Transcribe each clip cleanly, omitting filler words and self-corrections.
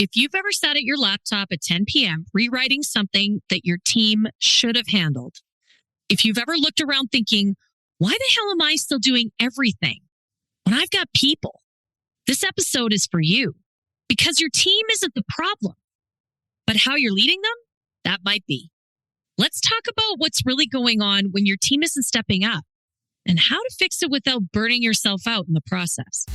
If you've ever sat at your laptop at 10 p.m. rewriting something that your team should have handled, if you've ever looked around thinking, why the hell am I still doing everything when I've got people? This episode is for you because your team isn't the problem, but how you're leading them, that might be. Let's talk about what's really going on when your team isn't stepping up and how to fix it without burning yourself out in the process.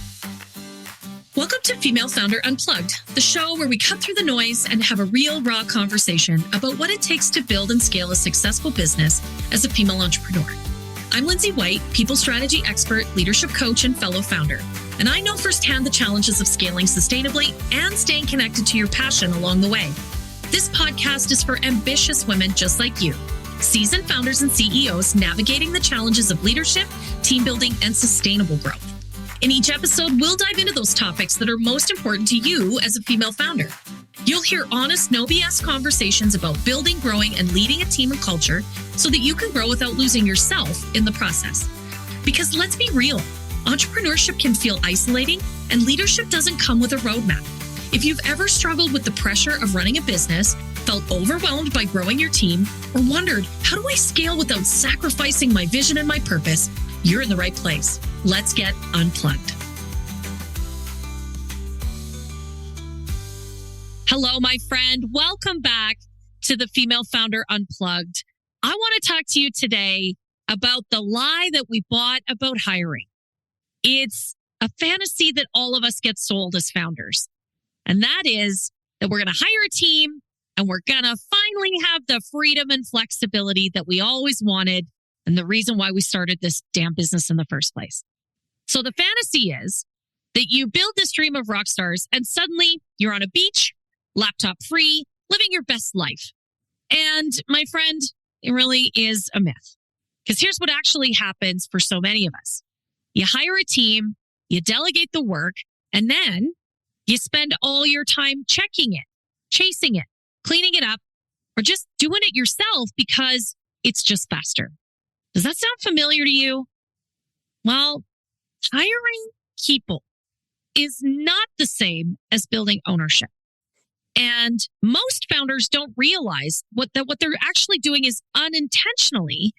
Welcome to Female Founder Unplugged, the show where we cut through the noise and have a real, raw conversation about what it takes to build and scale a successful business as a female entrepreneur. I'm Lindsay White, people strategy expert, leadership coach, and fellow founder. And I know firsthand the challenges of scaling sustainably and staying connected to your passion along the way. This podcast is for ambitious women just like you, seasoned founders and CEOs navigating the challenges of leadership, team building, and sustainable growth. In each episode, we'll dive into those topics that are most important to you as a female founder. You'll hear honest, no BS conversations about building, growing, and leading a team and culture so that you can grow without losing yourself in the process. Because let's be real, entrepreneurship can feel isolating and leadership doesn't come with a roadmap. If you've ever struggled with the pressure of running a business, felt overwhelmed by growing your team, or wondered, how do I scale without sacrificing my vision and my purpose? You're in the right place. Let's get unplugged. Hello, my friend. Welcome back to the Female Founder Unplugged. I want to talk to you today about the lie that we bought about hiring. It's a fantasy that all of us get sold as founders. And that is that we're going to hire a team and we're going to finally have the freedom and flexibility that we always wanted and the reason why we started this damn business in the first place. So the fantasy is that you build this dream of rock stars and suddenly you're on a beach, laptop free, living your best life. And my friend, it really is a myth. Because here's what actually happens for so many of us. You hire a team, you delegate the work, and then you spend all your time checking it, chasing it, cleaning it up, or just doing it yourself because it's just faster. Does that sound familiar to you? Well, hiring people is not the same as building ownership. And most founders don't realize what they're actually doing is unintentionally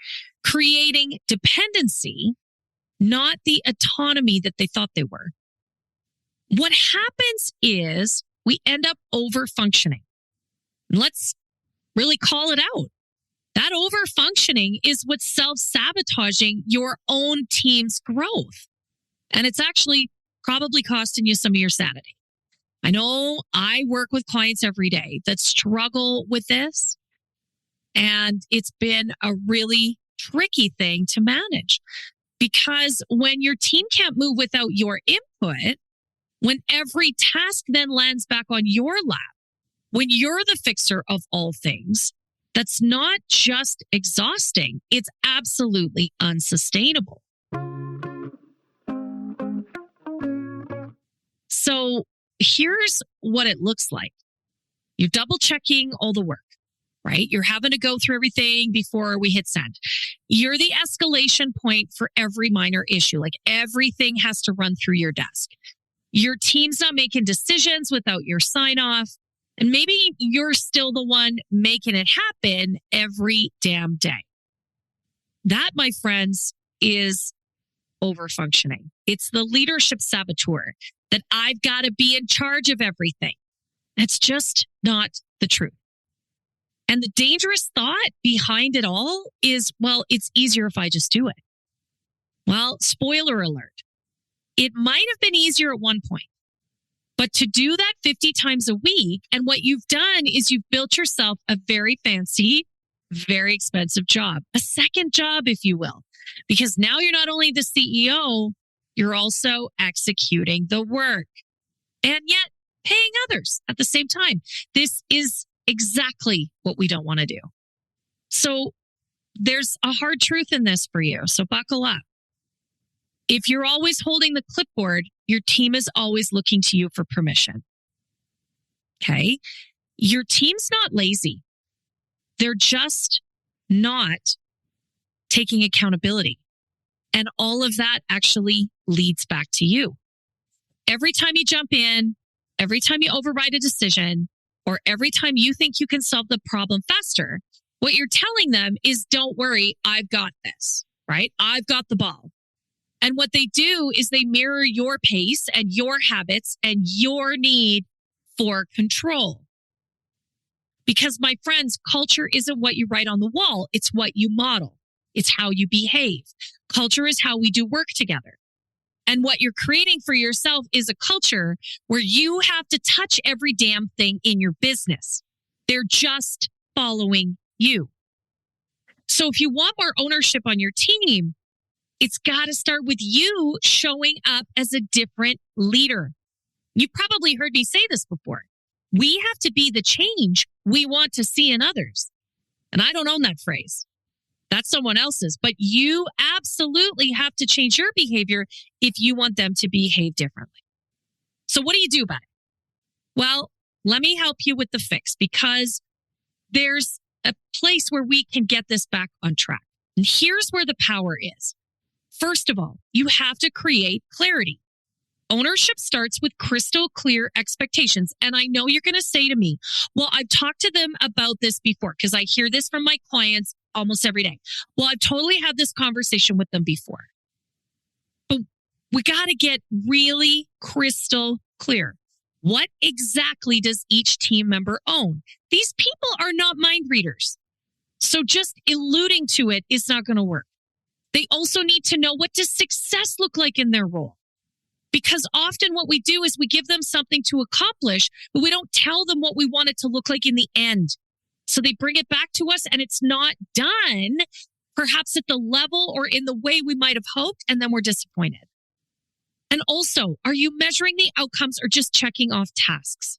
creating dependency, not the autonomy that they thought they were. What happens is we end up over-functioning. Let's really call it out. That over-functioning is what's self-sabotaging your own team's growth. And it's actually probably costing you some of your sanity. I know I work with clients every day that struggle with this, and it's been a really tricky thing to manage because when your team can't move without your input, when every task then lands back on your lap, when you're the fixer of all things, that's not just exhausting, it's absolutely unsustainable. So here's what it looks like. You're double checking all the work, right? You're having to go through everything before we hit send. You're the escalation point for every minor issue. Like everything has to run through your desk. Your team's not making decisions without your sign off. And maybe you're still the one making it happen every damn day. That, my friends, is overfunctioning. It's the leadership saboteur that I've got to be in charge of everything. That's just not the truth. And the dangerous thought behind it all is, well, it's easier if I just do it. Well, spoiler alert. It might have been easier at one point. But to do that 50 times a week, and what you've done is you've built yourself a very fancy, very expensive job, a second job, if you will, because now you're not only the CEO, you're also executing the work and yet paying others at the same time. This is exactly what we don't want to do. So there's a hard truth in this for you. So buckle up. If you're always holding the clipboard, your team is always looking to you for permission. Okay? Your team's not lazy. They're just not taking accountability. And all of that actually leads back to you. Every time you jump in, every time you override a decision or every time you think you can solve the problem faster, what you're telling them is, don't worry, I've got this, right? I've got the ball. And what they do is they mirror your pace and your habits and your need for control. Because, my friends, culture isn't what you write on the wall. It's what you model. It's how you behave. Culture is how we do work together. And what you're creating for yourself is a culture where you have to touch every damn thing in your business. They're just following you. So if you want more ownership on your team, it's got to start with you showing up as a different leader. You've probably heard me say this before. We have to be the change we want to see in others. And I don't own that phrase. That's someone else's. But you absolutely have to change your behavior if you want them to behave differently. So what do you do about it? Well, let me help you with the fix, because there's a place where we can get this back on track. And here's where the power is. First of all, you have to create clarity. Ownership starts with crystal clear expectations. And I know you're going to say to me, well, I've talked to them about this before, because I hear this from my clients almost every day. Well, I've totally had this conversation with them before. But we got to get really crystal clear. What exactly does each team member own? These people are not mind readers. So just alluding to it is not going to work. They also need to know, what does success look like in their role? Because often what we do is we give them something to accomplish, but we don't tell them what we want it to look like in the end. So they bring it back to us and it's not done, perhaps at the level or in the way we might have hoped, and then we're disappointed. And also, are you measuring the outcomes or just checking off tasks?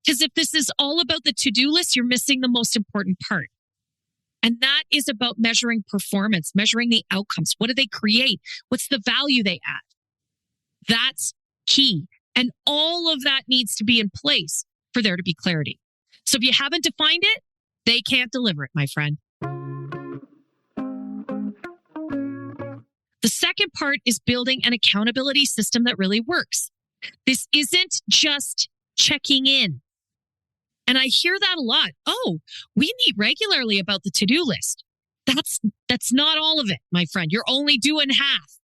Because if this is all about the to-do list, you're missing the most important part. And that is about measuring performance, measuring the outcomes. What do they create? What's the value they add? That's key. And all of that needs to be in place for there to be clarity. So if you haven't defined it, they can't deliver it, my friend. The second part is building an accountability system that really works. This isn't just checking in. And I hear that a lot. Oh, we meet regularly about the to-do list. That's not all of it, my friend. You're only doing half.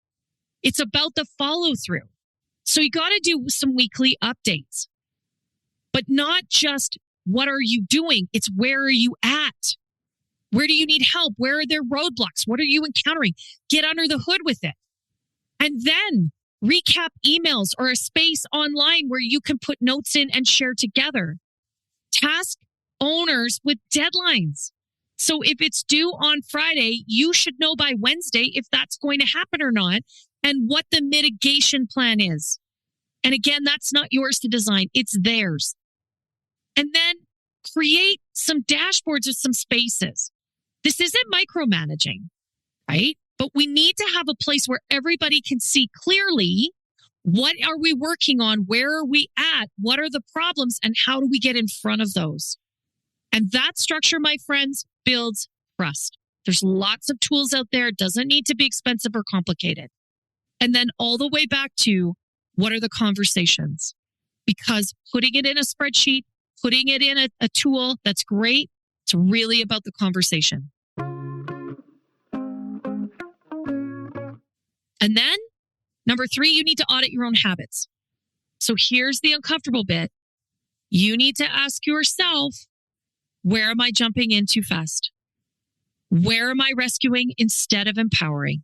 It's about the follow-through. So you got to do some weekly updates. But not just what are you doing? It's where are you at? Where do you need help? Where are there roadblocks? What are you encountering? Get under the hood with it. And then recap emails or a space online where you can put notes in and share together. Task owners with deadlines. So if it's due on Friday, you should know by Wednesday if that's going to happen or not and what the mitigation plan is. And again, that's not yours to design. It's theirs. And then create some dashboards with some spaces. This isn't micromanaging, right? But we need to have a place where everybody can see clearly, what are we working on? Where are we at? What are the problems? And how do we get in front of those? And that structure, my friends, builds trust. There's lots of tools out there. It doesn't need to be expensive or complicated. And then all the way back to, what are the conversations? Because putting it in a spreadsheet, putting it in a tool, that's great. It's really about the conversation. And then, number 3, you need to audit your own habits. So here's the uncomfortable bit. You need to ask yourself, where am I jumping in too fast? Where am I rescuing instead of empowering?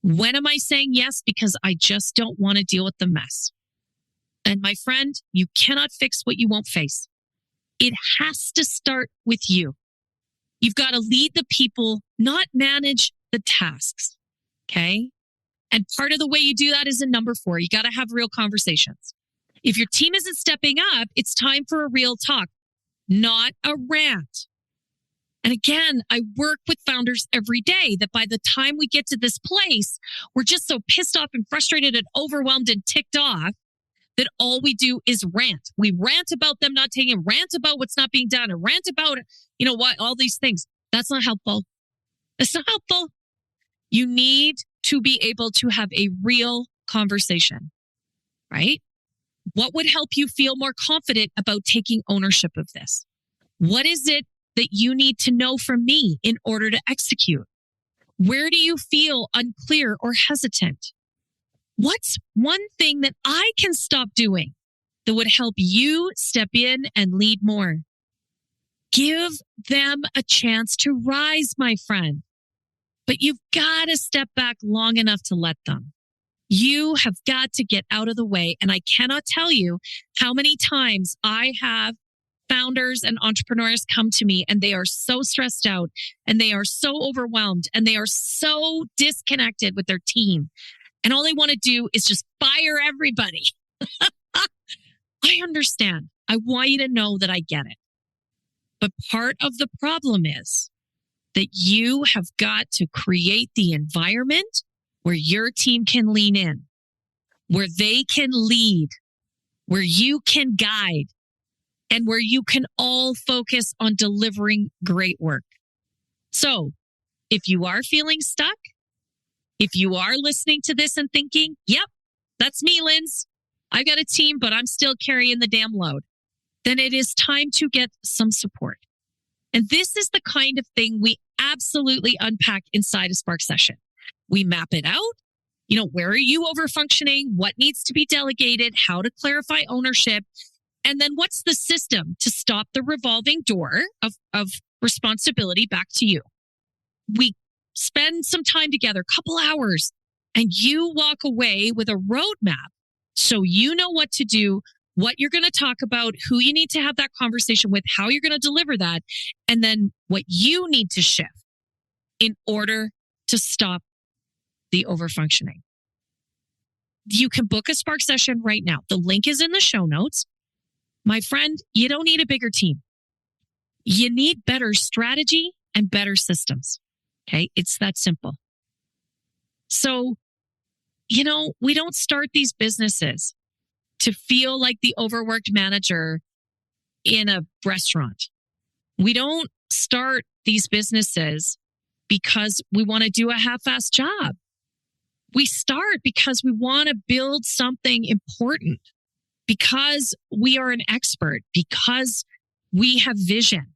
When am I saying yes because I just don't want to deal with the mess? And my friend, you cannot fix what you won't face. It has to start with you. You've got to lead the people, not manage the tasks. Okay? And part of the way you do that is in number 4. You got to have real conversations. If your team isn't stepping up, it's time for a real talk, not a rant. And again, I work with founders every day that by the time we get to this place, we're just so pissed off and frustrated and overwhelmed and ticked off that all we do is rant. We rant about them not taking, rant about what's not being done, and rant about, what, all these things. That's not helpful. It's not helpful. You need to be able to have a real conversation, right? What would help you feel more confident about taking ownership of this? What is it that you need to know from me in order to execute? Where do you feel unclear or hesitant? What's one thing that I can stop doing that would help you step in and lead more? Give them a chance to rise, my friend. But you've got to step back long enough to let them. You have got to get out of the way. And I cannot tell you how many times I have founders and entrepreneurs come to me and they are so stressed out and they are so overwhelmed and they are so disconnected with their team. And all they want to do is just fire everybody. I understand. I want you to know that I get it. But part of the problem is that you have got to create the environment where your team can lean in, where they can lead, where you can guide, and where you can all focus on delivering great work. So if you are feeling stuck, if you are listening to this and thinking, yep, that's me, Linz. I've got a team, but I'm still carrying the damn load, then it is time to get some support. And this is the kind of thing we absolutely unpack inside a Spark session. We map it out. Where are you overfunctioning? What needs to be delegated? How to clarify ownership? And then what's the system to stop the revolving door of responsibility back to you? We spend some time together, a couple hours, and you walk away with a roadmap so you know what to do, what you're going to talk about, who you need to have that conversation with, how you're going to deliver that, and then what you need to shift in order to stop the overfunctioning. You can book a Spark session right now. The link is in the show notes. My friend, you don't need a bigger team. You need better strategy and better systems. Okay, it's that simple. So, we don't start these businesses to feel like the overworked manager in a restaurant. We don't start these businesses because we want to do a half-assed job. We start because we want to build something important, because we are an expert, because we have vision.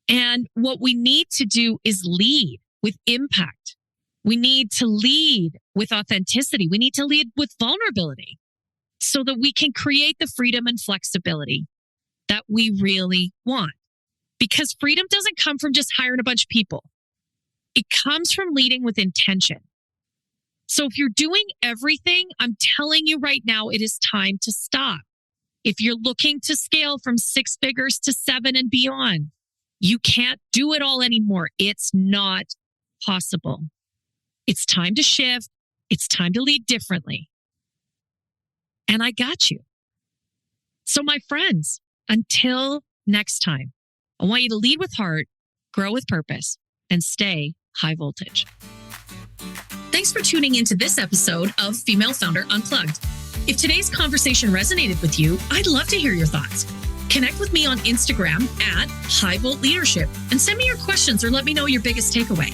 And what we need to do is lead with impact. We need to lead with authenticity. We need to lead with vulnerability so that we can create the freedom and flexibility that we really want. Because freedom doesn't come from just hiring a bunch of people. It comes from leading with intention. So if you're doing everything, I'm telling you right now, it is time to stop. If you're looking to scale from 6 figures to 7 and beyond, you can't do it all anymore. It's not possible. It's time to shift. It's time to lead differently. And I got you. So my friends, until next time, I want you to lead with heart, grow with purpose, and stay high voltage. Thanks for tuning into this episode of Female Founder Unplugged. If today's conversation resonated with you, I'd love to hear your thoughts. Connect with me on Instagram at High Volt Leadership and send me your questions or let me know your biggest takeaway.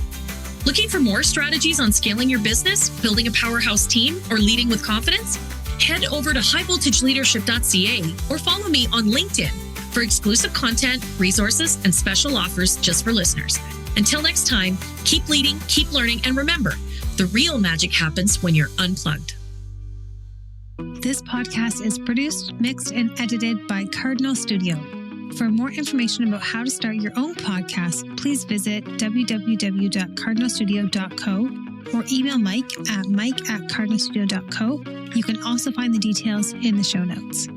Looking for more strategies on scaling your business, building a powerhouse team, or leading with confidence? Head over to highvoltageleadership.ca or follow me on LinkedIn for exclusive content, resources, and special offers just for listeners. Until next time, keep leading, keep learning, and remember, the real magic happens when you're unplugged. This podcast is produced, mixed, and edited by Cardinal Studio. For more information about how to start your own podcast, please visit www.cardinalstudio.co or email Mike at mike@cardinalstudio.co. You can also find the details in the show notes.